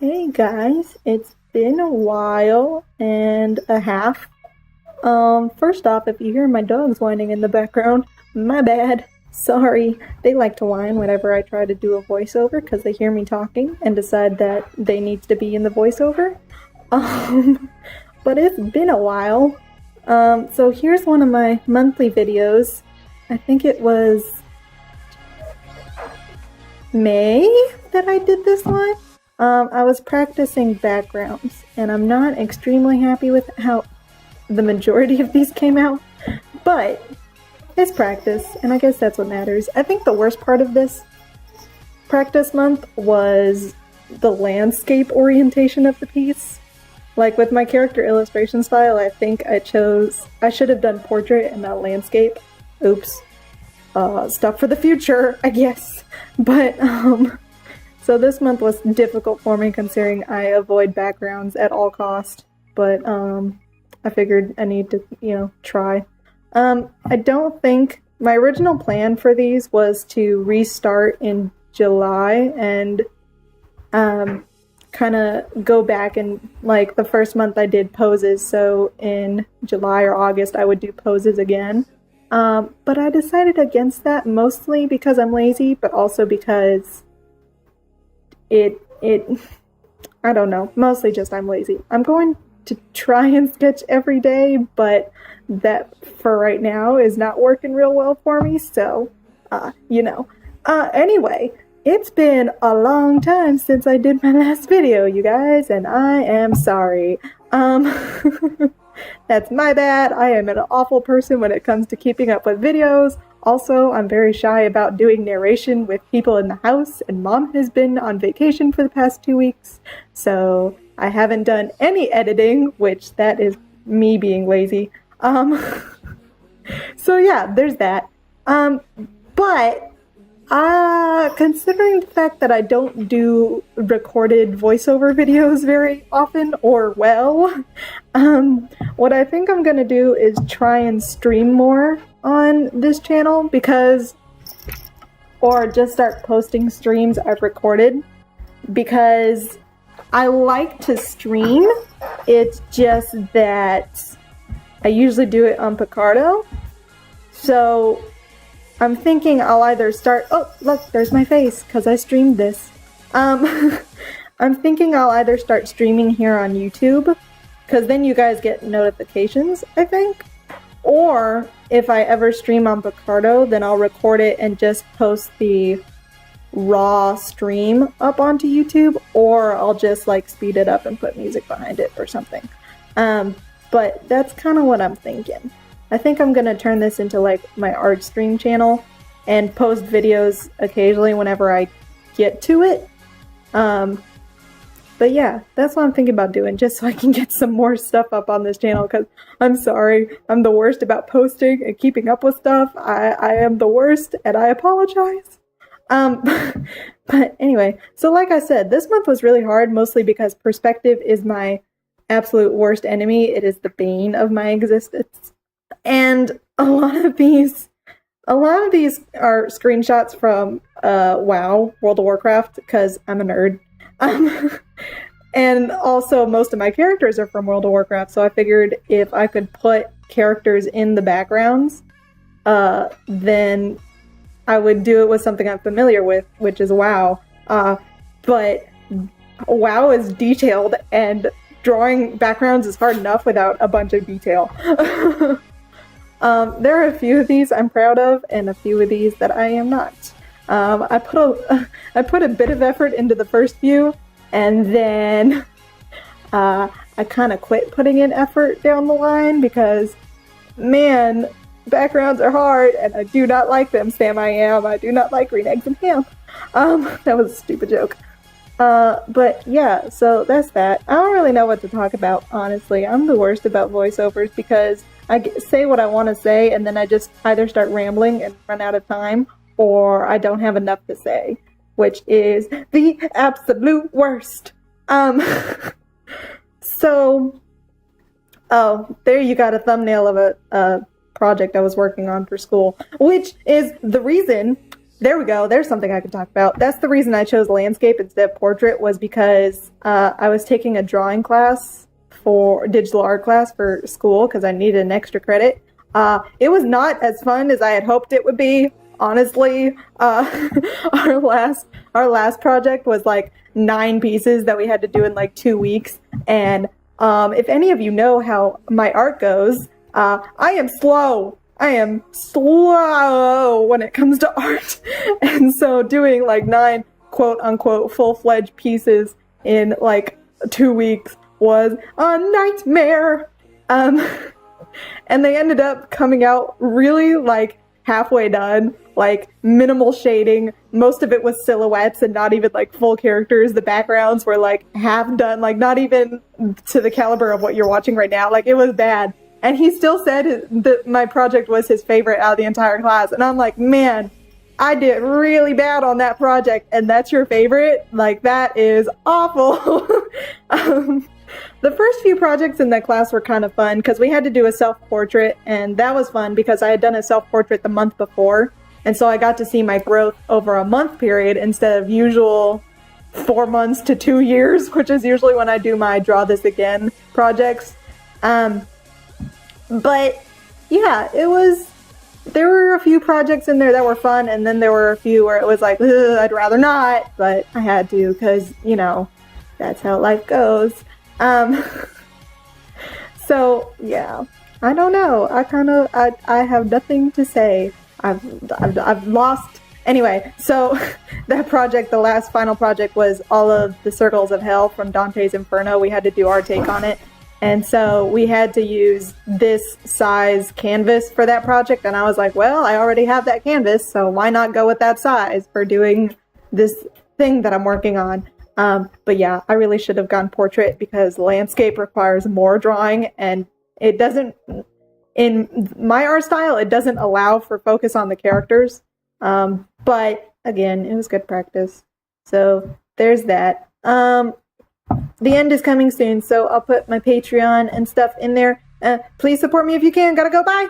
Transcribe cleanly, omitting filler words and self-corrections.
Hey guys, it's been a while and a half. First off, if you hear my dogs whining in the background, my bad. Sorry. They like to whine whenever I try to do a voiceover because they hear me talking and decide that they need to be in the voiceover. Um, but it's been a while. So here's one of my monthly videos. I think it was May that I did this one. I was practicing backgrounds, and I'm not extremely happy with how the majority of these came out, but it's practice, and I guess that's what matters. I think the worst part of this practice month was the landscape orientation of the piece. Like with my character illustration style, I think I should have done portrait and not landscape. Oops. Stuff for the future, I guess. But, so this month was difficult for me considering I avoid backgrounds at all cost, but I figured I need to, try. I don't think my original plan for these was to restart in July and kind of go back and like the first month I did poses, so in July or August I would do poses again. But I decided against that mostly because I'm lazy, but also because I don't know, mostly just I'm lazy. I'm going to try and sketch every day, but that for right now is not working real well for me, so, Anyway, it's been a long time since I did my last video, you guys, and I am sorry. That's my bad. I am an awful person when it comes to keeping up with videos. Also, I'm very shy about doing narration with people in the house, and Mom has been on vacation for the past 2 weeks, so I haven't done any editing, which that is me being lazy. So yeah, there's that. But considering the fact that I don't do recorded voiceover videos very often or well, what I think I'm gonna do is try and stream more on this channel or just start posting streams I've recorded because I like to stream. It's just that I usually do it on Picardo. So I'm thinking I'll either start, oh, look, there's my face, because I streamed this. I'm thinking I'll either start streaming here on YouTube, because then you guys get notifications, I think. Or, if I ever stream on Picardo, then I'll record it and just post the raw stream up onto YouTube, or I'll just, speed it up and put music behind it or something. But that's kind of what I'm thinking. I think I'm gonna turn this into my art stream channel and post videos occasionally whenever I get to it. But yeah, that's what I'm thinking about doing, just so I can get some more stuff up on this channel, because I'm sorry, I'm the worst about posting and keeping up with stuff. I am the worst, and I apologize. But anyway, so like I said, this month was really hard, mostly because perspective is my absolute worst enemy. It is the bane of my existence. And a lot of these are screenshots from WoW, World of Warcraft, because I'm a nerd. And also most of my characters are from World of Warcraft, so I figured if I could put characters in the backgrounds, then I would do it with something I'm familiar with, which is WoW. But WoW is detailed, and drawing backgrounds is hard enough without a bunch of detail. There are a few of these I'm proud of, and a few of these that I am not. I put a bit of effort into the first few, and then I kind of quit putting in effort down the line because, man, backgrounds are hard, and I do not like them, Sam I am. I do not like green eggs and ham. That was a stupid joke. But yeah, so that's that. I don't really know what to talk about, honestly. I'm the worst about voiceovers because I say what I want to say, and then I just either start rambling and run out of time, or I don't have enough to say, which is the absolute worst. So, oh, there you got a thumbnail of a project I was working on for school, which is the reason there we go. There's something I can talk about. That's the reason I chose landscape instead of portrait, was because I was taking a drawing class for digital art class for school because I needed an extra credit. It was not as fun as I had hoped it would be. Honestly, our last project was like 9 pieces that we had to do in like 2 weeks. And if any of you know how my art goes, I am slow. I am slow when it comes to art. And so doing like 9 quote unquote full-fledged pieces in like 2 weeks was a nightmare. And they ended up coming out really like halfway done, like minimal shading. Most of it was silhouettes and not even like full characters. The backgrounds were like half done, like not even to the caliber of what you're watching right now. Like it was bad. And he still said that my project was his favorite out of the entire class. And I'm like, man, I did really bad on that project and that's your favorite? Like that is awful. The first few projects in that class were kind of fun because we had to do a self-portrait, and that was fun because I had done a self-portrait the month before, and so I got to see my growth over a month period instead of usual 4 months to 2 years, which is usually when I do my Draw This Again projects. But yeah, there were a few projects in there that were fun, and then there were a few where it was like, I'd rather not, but I had to because, you know, that's how life goes. So yeah, I don't know. I have nothing to say. I've lost. Anyway, so that project, the last final project, was all of the Circles of Hell from Dante's Inferno. We had to do our take on it. And so we had to use this size canvas for that project. And I was like, well, I already have that canvas, so why not go with that size for doing this thing that I'm working on? But yeah, I really should have gone portrait because landscape requires more drawing, and it doesn't, in my art style, it doesn't allow for focus on the characters. But again, it was good practice. So there's that. The end is coming soon, so I'll put my Patreon and stuff in there. Please support me if you can. Gotta go. Bye.